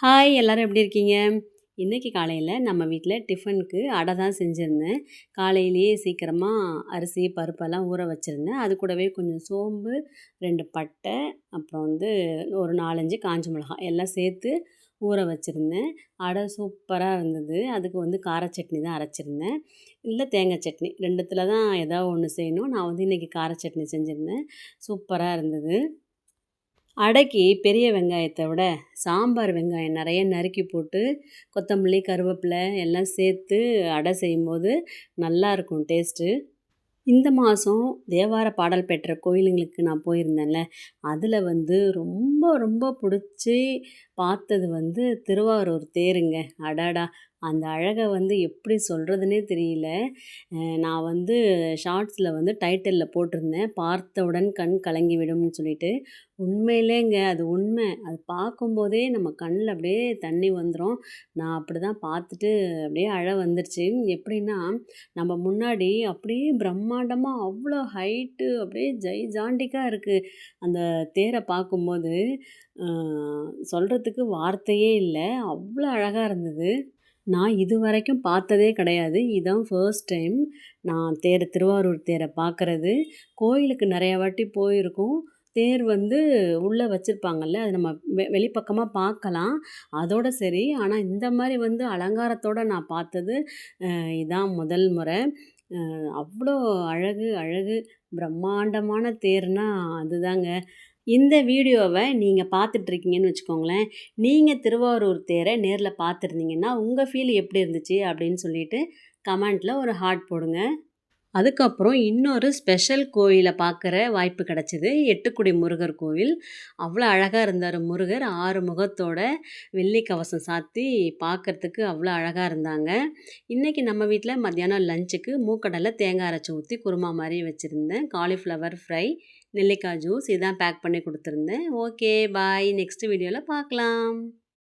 Hi எல்லாரும் எப்படி இருக்கீங்க? இன்னைக்கு காலையில நம்ம வீட்ல டிஃபனுக்கு அடை தான் செஞ்சிருந்தேன். காலையிலேயே சீக்கிரமா அரிசி, பருப்பெல்லாம் ஊற வச்சிருந்தேன். அது கூடவே கொஞ்சம் சோம்பு, 2 பட்டை, அப்புறம் ஒரு 4, 5 காஞ்ச மிளகாய் எல்லாம் சேர்த்து ஊற வச்சிருந்தேன். அடை சூப்பரா இருந்தது. அதுக்கு கார சட்னி தான் அரைச்சிருந்தேன். இல்ல தேங்காய் சட்னி 2த்துல தான் ஏதாவது ஒண்ணு செய்யணும். நான் இன்னைக்கு கார சட்னி செஞ்சிருந்தேன். சூப்பரா இருந்தது. அடைக்கு பெரிய வெங்காயத்த விட சாம்பார் வெங்காயம் நெறைய நறுக்கி போட்டு, கொத்தமல்லி, கருவேப்பிலை எல்லாம் சேர்த்து அடை செய்யும்போது நல்லாயிருக்கும் டேஸ்ட்டு. இந்த மாதம் தேவார பாடல் பெற்ற கோயிலுங்களுக்கு நான் போயிருந்தேன்ல, அதில் ரொம்ப ரொம்ப புடிச்சு பார்த்தது திருவாரூர் தேருங்க. அடடா! அந்த அழக எப்படி சொல்றதுன்னே தெரியல. நான் ஷார்ட்ஸில டைட்டில்ல போட்டிருந்தேன். "பார்த்தவுடன் கண் கலங்கிவிடும்னு" சொல்லிட்டு. உண்மையிலேங்க அது உண்மை. அது பார்க்கும்போதே நம்ம கண்ல அப்படியே தண்ணி வந்துரும். நான் அப்படிதான் பார்த்துட்டு அப்படியே அழ வந்துருச்சு. எப்படின்னா, நம்ம முன்னாடி அப்படியே பிரம்மாண்டமா அவ்வளோ ஹைட்டு அப்படியே ஜைஜாண்டிக்கா இருக்கு. அந்த தேர பார்க்கும்போது, அ சொல்றதுக்கு வார்த்தையே இல்ல. அவ்வளோ அழகா இருந்தது. நான் இதுவரைக்கும் பார்த்ததே கிடையாது. இதான் ஃபர்ஸ்ட் டைம் நான் திருவாரூர் தேர பார்க்கறது. கோயிலுக்கு நெறைய வாட்டி போயிருக்கோம். தேர் உள்ள வச்சிருப்பாங்கல்ல, அது நம்ம வெளிப்பக்கமா பார்க்கலாம். அதோட சரி. ஆனா இந்த மாரி அலங்காரத்தோட நான் பார்த்தது இதான் முதல் முறை. அவ்வளோ அழகு, அழகு. பிரம்மாண்டமான தேர்னா அதுதாங்க. இந்த வீடியோவ நீங்க பார்த்துட்ருக்கீங்கன்னு வச்சுக்கோங்களேன். நீங்க திருவாரூர் தேர நேர்ல பார்த்துருந்தீங்கன்னா, உங்க ஃபீல் எப்படி இருந்துச்சு? அப்படின்னு சொல்லிட்டு கமெண்ட்ல ஒரு ஹார்ட் போடுங்க. அதுக்கப்புறம் இன்னொரு ஸ்பெஷல் கோயில பார்க்குற வாய்ப்பு கிடைச்சது. எட்டுக்குடி முருகர் கோவில். அவ்வளோ அழகா இருந்தாரு முருகர். 6 முகத்தோட வெள்ளி கவசம் சாத்தி பார்க்கறதுக்கு அவ்வளோ அழகா இருந்தாங்க. இன்னைக்கு நம்ம வீட்ல மத்தியானம் லஞ்சுக்கு மூக்கடலை தேங்காய் அரைச்சு ஊத்தி குருமா மாரி வச்சிருந்தேன். காலிஃப்ளவர் ஃப்ரை, நெல்லிக்காய் ஜூஸ் இதான் பேக் பண்ணி குடுத்துருந்தேன். Okay bye. நெக்ஸ்ட் வீடியோல பார்க்கலாம்.